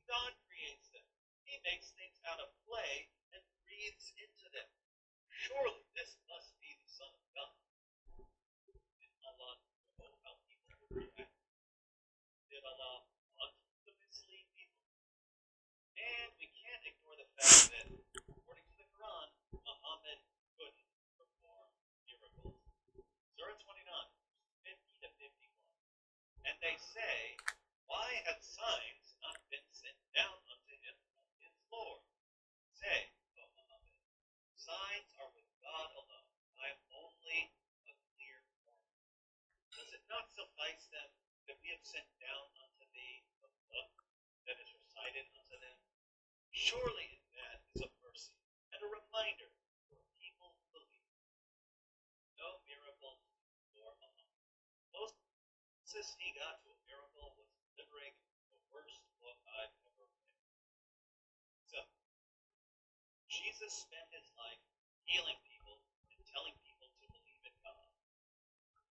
God creates them. He makes things out of clay and breathes into them. Surely this must be the Son of God. Did Allah know how people would react? Did Allah want to mislead people? And we can't ignore the fact that, according to the Quran, Muhammad couldn't perform miracles. Surah 29, 50 to 51. And they say, why have signs not been sent down unto him from his Lord? Say, O Muhammad, signs are with God alone. I am only a clear warner. Does it not suffice them that we have sent down unto thee a book that is recited unto them? Surely in that is a mercy and a reminder for people who believe. No miracles before Muhammad. Closest he got to a miracle was delivering the worst book I've ever read. So, Jesus spent his life healing people and telling people to believe in God.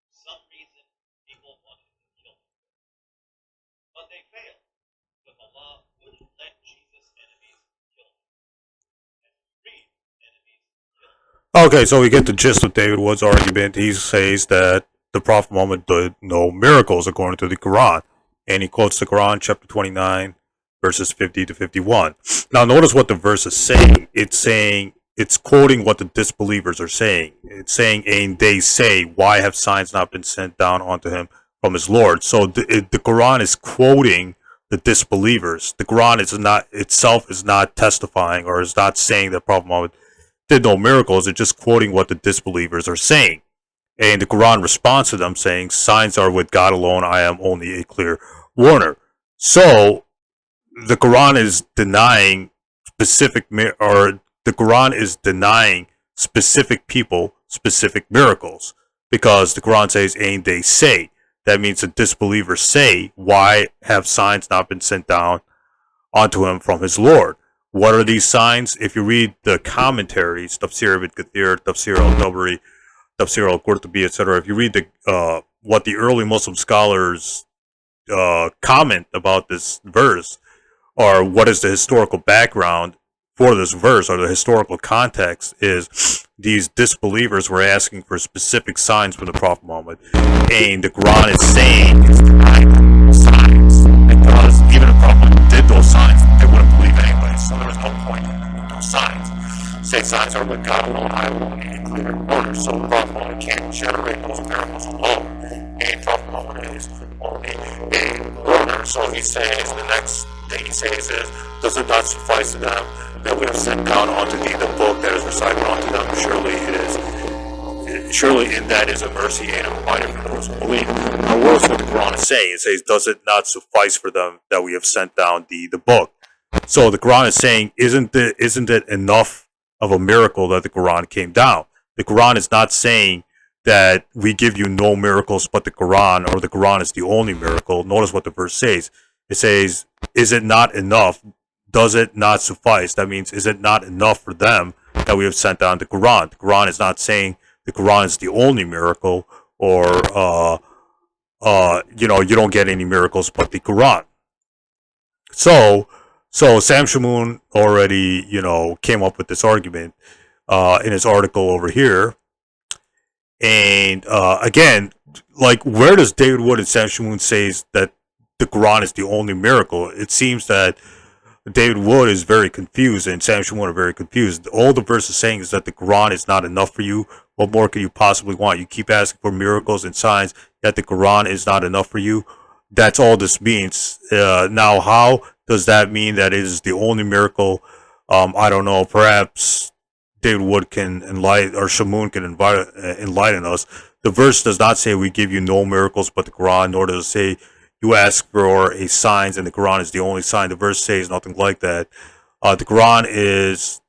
For some reason, people wanted to kill him. But they failed, because Allah wouldn't let Jesus' enemies kill him. As we read, enemies kill him. Okay, so we get the gist of David Wood's argument. He says that the Prophet Muhammad did no miracles according to the Quran. And he quotes the Quran, chapter 29, verses 50 to 51. Now, notice what the verse is saying. It's quoting what the disbelievers are saying. It's saying, and they say, why have signs not been sent down onto him from his Lord? So the Quran is quoting the disbelievers. The Quran is not testifying or is not saying that Prophet Muhammad did no miracles. It's just quoting what the disbelievers are saying. And the Quran responds to them saying, signs are with God alone. I am only a clear warner. So the Quran is denying the Quran is denying specific people, specific miracles, because the Quran says, and they say. That means the disbelievers say, why have signs not been sent down onto him from his Lord? What are these signs? If you read the commentaries, Tafsir ibn Kathir, Tafsir al-Tabari, Tafsir al-Qurtubi, etc., if you read what the early Muslim scholars comment about this verse, or what is the historical background for this verse, or the historical context, is these disbelievers were asking for specific signs from the Prophet Muhammad, and the Quran is saying it's denying signs, because even if the Prophet Muhammad did those signs, they wouldn't believe anyway, so there was no point in those signs. Say signs are with God alone, I alone, and clear order, so the Prophet Muhammad can't generate those miracles alone, and Prophet Muhammad is only a warner. So he says, the next thing he says is, does it not suffice to them that we have sent down onto thee the book that is recited unto them? Surely in that is a mercy and a reminder for those who believe. Now, what else what the Quran is saying? It says, does it not suffice for them that we have sent down the book? So the Quran is saying, isn't it enough of a miracle that the Quran came down? The Quran is not saying that we give you no miracles but the Quran, or the Quran is the only miracle. Notice what the verse says. It says, is it not enough? Does it not suffice? That means, is it not enough for them that we have sent down the Quran? The Quran is not saying the Quran is the only miracle, or you don't get any miracles but the Quran. So Sam Shamoon already, came up with this argument in his article over here. And again, like, where does David Wood and Sam Shamoon say that the Quran is the only miracle? It seems that David Wood is very confused and Sam Shamoon are very confused. All the verse is saying is that the Quran is not enough for you. What more could you possibly want? You keep asking for miracles and signs, that the Quran is not enough for you. That's all this means. Now, how does that mean that it is the only miracle? I don't know. Perhaps David Wood can enlighten, or Shamoon can enlighten us. The verse does not say we give you no miracles but the Quran, nor does it say you ask for a signs and the Quran is the only sign. The verse says nothing like that. The Quran is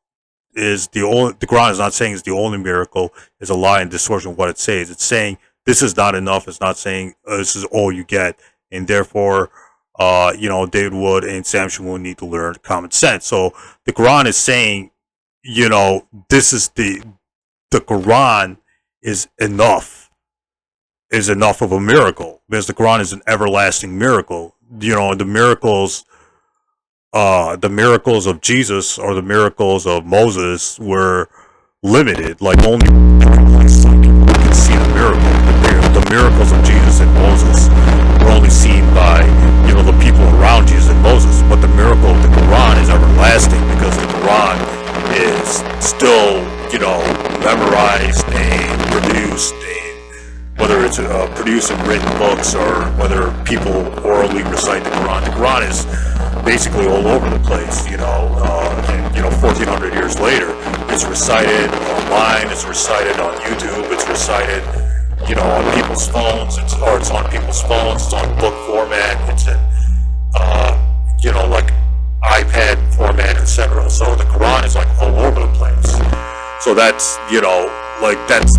the only. The Quran is not saying it's the only miracle. It's a lie and distortion of what it says. It's saying this is not enough. It's not saying this is all you get, and therefore, David Wood and Sam Shamoon need to learn common sense. So the Quran is saying, this is the Quran is enough of a miracle, because the Quran is an everlasting miracle. The miracles the miracles of Jesus or the miracles of Moses were limited. Like only some people can see the miracle. The miracles of Jesus and Moses were only seen by the people around Jesus and Moses. But the miracle of the Quran is everlasting because the Quran is still memorized and produced. Whether it's produced in written books or whether people orally recite the Quran is basically all over the place. And 1,400 years later, it's recited online, it's recited on YouTube, it's recited, on people's phones, it's on people's phones, it's on book format, it's in, like iPad format, etc. So the Quran is like all over the place. So that's, that's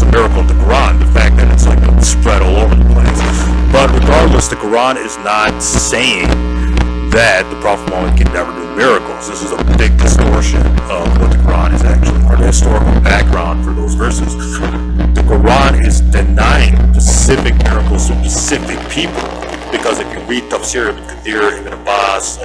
a miracle of the Quran, the fact that it's like spread all over the place. But regardless, the Quran is not saying that the Prophet Muhammad can never do miracles. This is a big distortion of what the Quran is actually, or the historical background for those verses. The Quran is denying specific miracles to specific people, because if you read Tafsir Ibn Kathir, Ibn Abbas,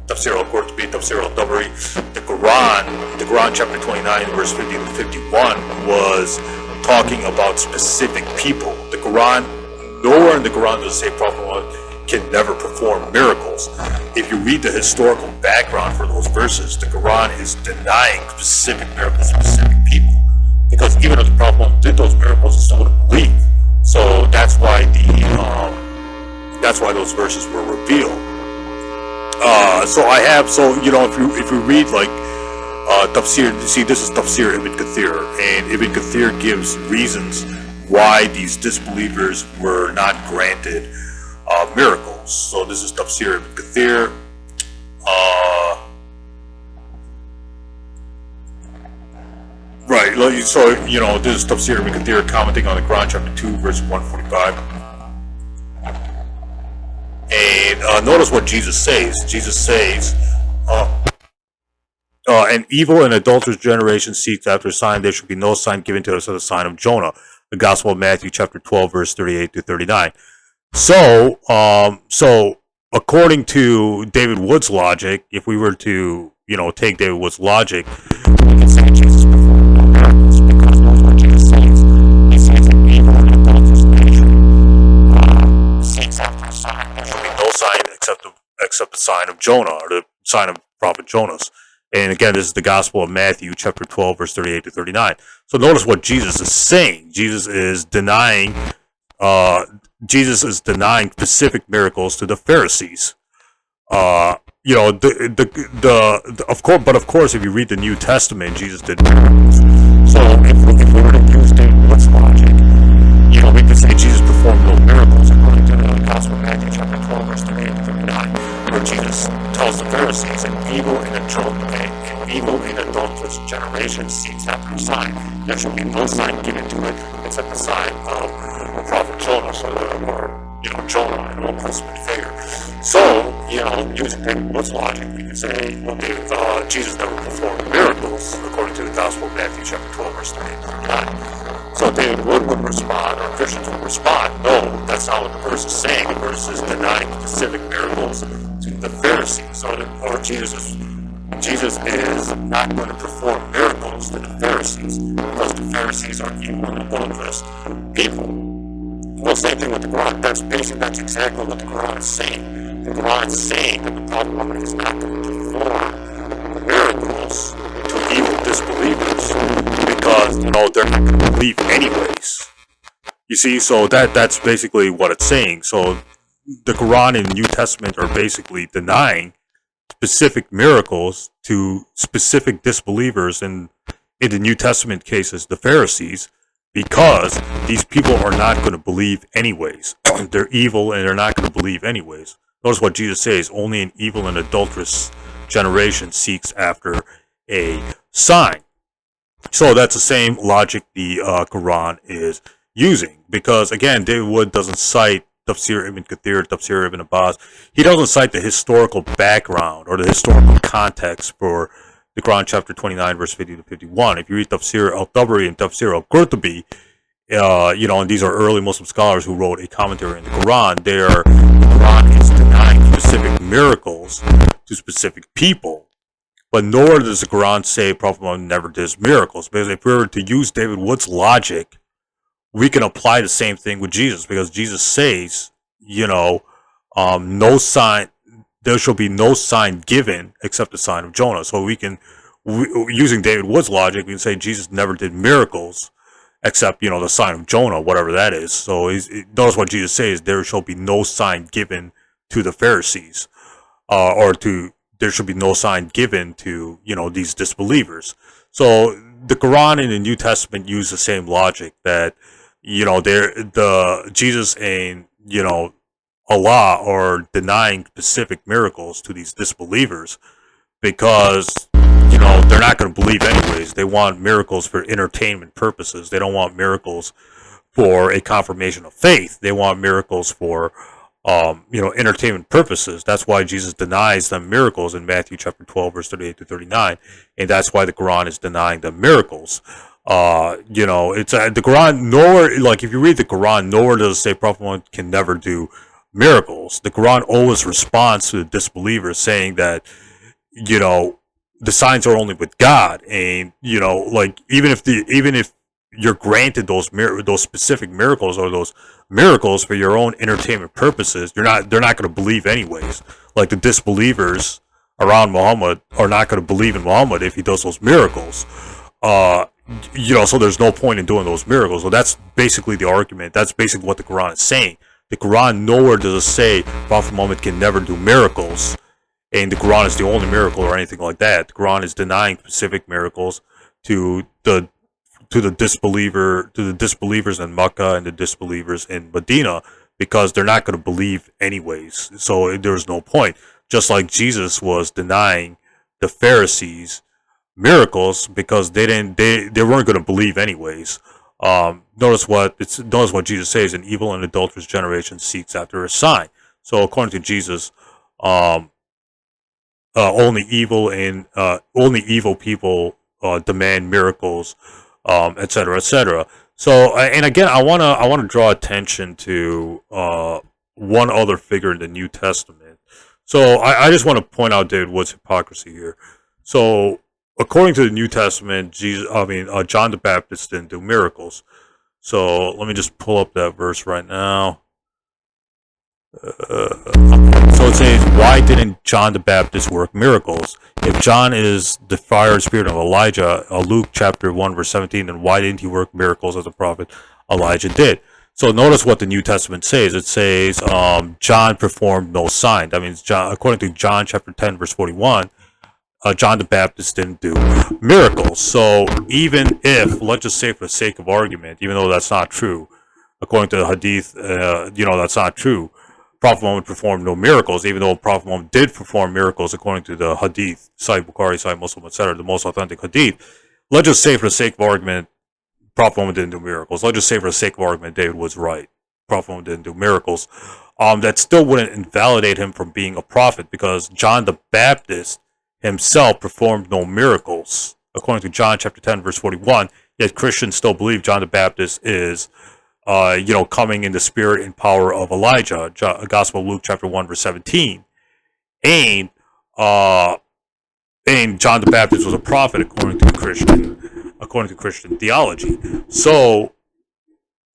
Tafsir al-Qurtubi, Tafsir al-Tabari, the Quran chapter 29 verse 50 to 51 was talking about specific people. The Quran, nowhere in the Quran does it say Prophet Muhammad can never perform miracles. If you read the historical background for those verses, the Quran is denying specific miracles to specific people, because even if the Prophet Muhammad did those miracles, it's still wouldn't believe. So that's why those verses were revealed. If you read like Tafsir, see, this is Tafsir Ibn Kathir, and Ibn Kathir gives reasons why these disbelievers were not granted miracles. So this is Tafsir Ibn Kathir. Right, so this is Tafsir Ibn Kathir commenting on the Quran chapter 2 verse 145. And notice what Jesus says. Jesus says, an evil and adulterous generation seeks after a sign. There should be no sign given to us of the sign of Jonah. The Gospel of Matthew chapter 12 verse 38 to 39. So according to David Wood's logic, if we were to, take David Wood's logic, we can say Jesus performed no miracles, because that's what Jesus says. He says an evil and adulterous nation seeks after a sign. There should be no sign except the sign of Jonah, or the sign of Prophet Jonas. And again, this is the Gospel of Matthew, chapter 12, verse 38 to 39. So notice what Jesus is saying. Jesus is denying specific miracles to the Pharisees. Of course, if you read the New Testament, Jesus did miracles. So if we were to use David Wood's logic, we could say Jesus performed no miracles according to the Gospel of Matthew, chapter 12, verse 38 to 39, where Jesus tells the Pharisees, an evil and adulterous generation seeks after a sign. There shall be no sign given to it except the sign of the prophet Jonah, or Jonah, an Old Testament figure. So, using David Wood's logic, we can say, Jesus never performed miracles according to the Gospel of Matthew, chapter 12, verse 38 to 39. So David Wood would respond, or Christians would respond, no, that's not what the verse is saying. The verse is denying specific miracles to the Pharisees, or Jesus is not going to perform miracles to the Pharisees, because the Pharisees are evil and adulterous people. Well, same thing with the Quran. That's exactly what the Quran is saying. The Quran is saying that the Prophet Muhammad is not going to perform miracles to evil disbelievers, because they're not going to believe anyways. You see, so that's basically what it's saying. So the Quran and the New Testament are basically denying specific miracles to specific disbelievers, and in the New Testament cases, the Pharisees, because these people are not going to believe anyways. They're evil and they're not going to believe anyways. Notice what Jesus says, only an evil and adulterous generation seeks after a sign. So that's the same logic the Quran is using, because again, David Wood doesn't cite Tafsir Ibn Kathir, Tafsir Ibn Abbas. He doesn't cite the historical background or the historical context for the Quran chapter 29 verse 50 to 51. If you read Tafsir al-Tabari and Tafsir al-Qurtubi, and these are early Muslim scholars who wrote a commentary on the Quran, the Quran is denying specific miracles miracles to specific people. But nor does the Quran say Prophet Muhammad never did miracles. Because if we were to use David Wood's logic, we can apply the same thing with Jesus. Because Jesus says, no sign, there shall be no sign given except the sign of Jonah. So using David Wood's logic, we can say Jesus never did miracles except, the sign of Jonah, whatever that is. So notice what Jesus says, there shall be no sign given to the Pharisees, there should be no sign given to, these disbelievers. So the Quran and the New Testament use the same logic that, Jesus and, Allah are denying specific miracles to these disbelievers because, they're not going to believe anyways. They want miracles for entertainment purposes. They don't want miracles for a confirmation of faith. They want miracles for entertainment purposes. That's why Jesus denies them miracles in Matthew chapter 12, verse 38 to 39. And that's why the Quran is denying them miracles. It's the Quran, nowhere, like if you read the Quran, nowhere does it say Prophet Muhammad can never do miracles. The Quran always responds to the disbelievers saying that, the signs are only with God. And, even if you're granted those specific miracles or those miracles for your own entertainment purposes, they're not going to believe anyways. Like the disbelievers around Muhammad are not going to believe in Muhammad if he does those miracles. So there's no point in doing those miracles. So that's basically the argument. That's basically what the Quran is saying. The Quran nowhere does it say Prophet Muhammad can never do miracles, and the Quran is the only miracle or anything like that. The Quran is denying specific miracles to the disbelievers in Mecca and the disbelievers in Medina because they're not going to believe anyways. So there's no point. Just like Jesus was denying the Pharisees miracles because they weren't going to believe anyways. Notice what Jesus says: an evil and adulterous generation seeks after a sign. So according to Jesus, only evil people demand miracles, etc., etc. So, and again, I wanna draw attention to one other figure in the New Testament. So, I just want to point out David Wood's hypocrisy here. So, according to the New Testament, John the Baptist didn't do miracles. So, let me just pull up that verse right now. So it says, why didn't John the Baptist work miracles? If John is the fire and spirit of Elijah, Luke chapter 1 verse 17, then why didn't he work miracles as a prophet Elijah did? So notice what the New Testament says. It says John performed no sign. That means according to John chapter 10 verse 41, John the Baptist didn't do miracles. So even if, let's just say for the sake of argument, even though that's not true, according to the Hadith, that's not true. Prophet Muhammad performed no miracles, even though Prophet Muhammad did perform miracles according to the Hadith, Sahih Bukhari, Sahih Muslim, etc., the most authentic Hadith. Let's just say for the sake of argument, Prophet Muhammad didn't do miracles. Let's just say for the sake of argument, David was right. Prophet Muhammad didn't do miracles. That still wouldn't invalidate him from being a prophet because John the Baptist himself performed no miracles. According to John chapter 10, verse 41, yet Christians still believe John the Baptist is coming in the spirit and power of Elijah, Gospel of Luke chapter 1 verse 17, and John the Baptist was a prophet according to Christian theology. So,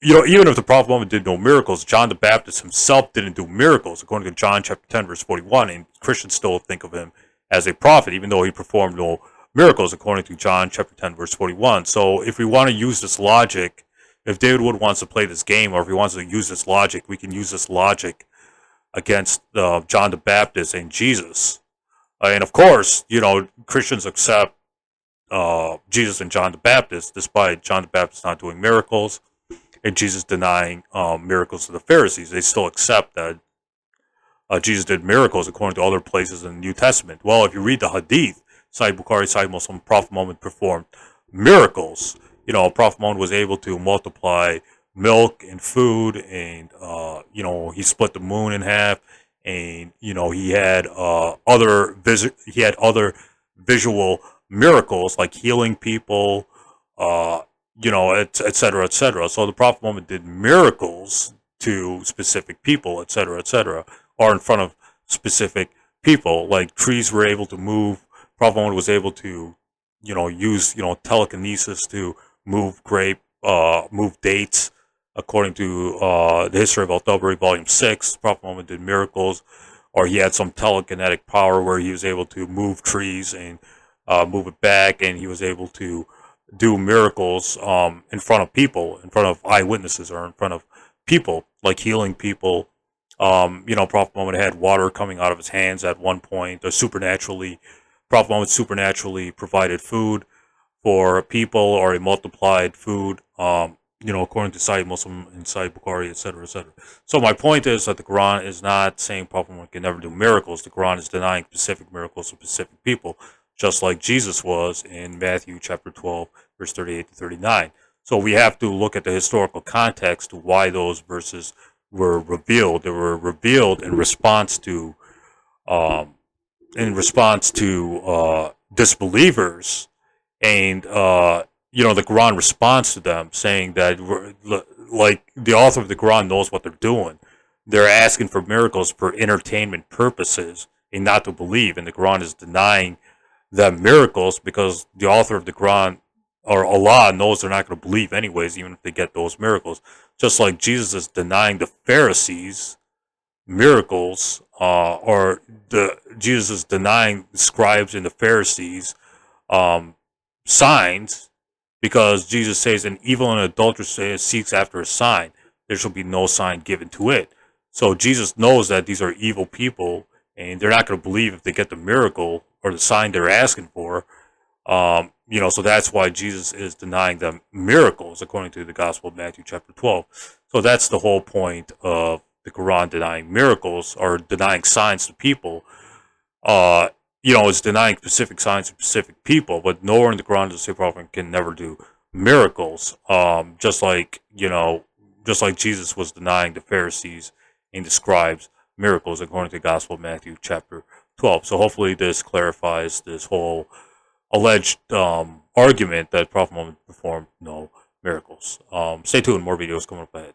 even if the Prophet Muhammad did no miracles, John the Baptist himself didn't do miracles according to John chapter 10 verse 41, and Christians still think of him as a prophet, even though he performed no miracles according to John chapter 10 verse 41. So, if we want to use this logic, if David Wood wants to play this game, or if he wants to use this logic, we can use this logic against John the Baptist and Jesus. And of course, Christians accept Jesus and John the Baptist, despite John the Baptist not doing miracles and Jesus denying miracles to the Pharisees. They still accept that Jesus did miracles according to other places in the New Testament. Well, if you read the Hadith, Sahih Bukhari, Sahih Muslim, Prophet Muhammad performed miracles. Prophet Muhammad was able to multiply milk and food, and he split the moon in half, and he had other visual miracles like healing people, etc., etc. So the Prophet Muhammad did miracles to specific people, etc., etc., or in front of specific people. Like trees were able to move. Prophet Muhammad was able to, use telekinesis to move dates. According to the History of Al-Tabari, Volume 6, Prophet Muhammad did miracles, or he had some telekinetic power where he was able to move trees and move it back, and he was able to do miracles in front of people, in front of eyewitnesses, or in front of people, like healing people. Prophet Muhammad had water coming out of his hands at one point. Prophet Muhammad supernaturally provided food for people, or he multiplied food. According to Sahih Muslim and Sahih Bukhari, etc., etc. So my point is that the Quran is not saying Prophet Muhammad can never do miracles. The Quran is denying specific miracles to specific people, just like Jesus was in Matthew chapter 12, verse 38 to 39. So we have to look at the historical context to why those verses were revealed. They were revealed in response to um, disbelievers, and the Quran responds to them, saying that like the author of the Quran knows what they're doing. They're asking for miracles for entertainment purposes and not to believe, and the Quran is denying them miracles because the author of the Quran, or Allah, knows they're not going to believe anyways, even if they get those miracles. Just like Jesus is denying the Pharisees miracles, or Jesus is denying the scribes and the Pharisees signs, because Jesus says, "An evil and adulterous seeks after a sign; there shall be no sign given to it." So Jesus knows that these are evil people, and they're not going to believe if they get the miracle or the sign they're asking for. So that's why Jesus is denying them miracles, according to the Gospel of Matthew chapter 12. So that's the whole point of the Quran denying miracles, or denying signs to people. It's denying specific signs to specific people, but nowhere in the Quran does it say Prophet can never do miracles. Just like Jesus was denying the Pharisees and the scribes miracles, according to the Gospel of Matthew chapter 12. So hopefully this clarifies this whole alleged argument that Prophet Muhammad performed no miracles. Stay tuned, more videos coming up ahead.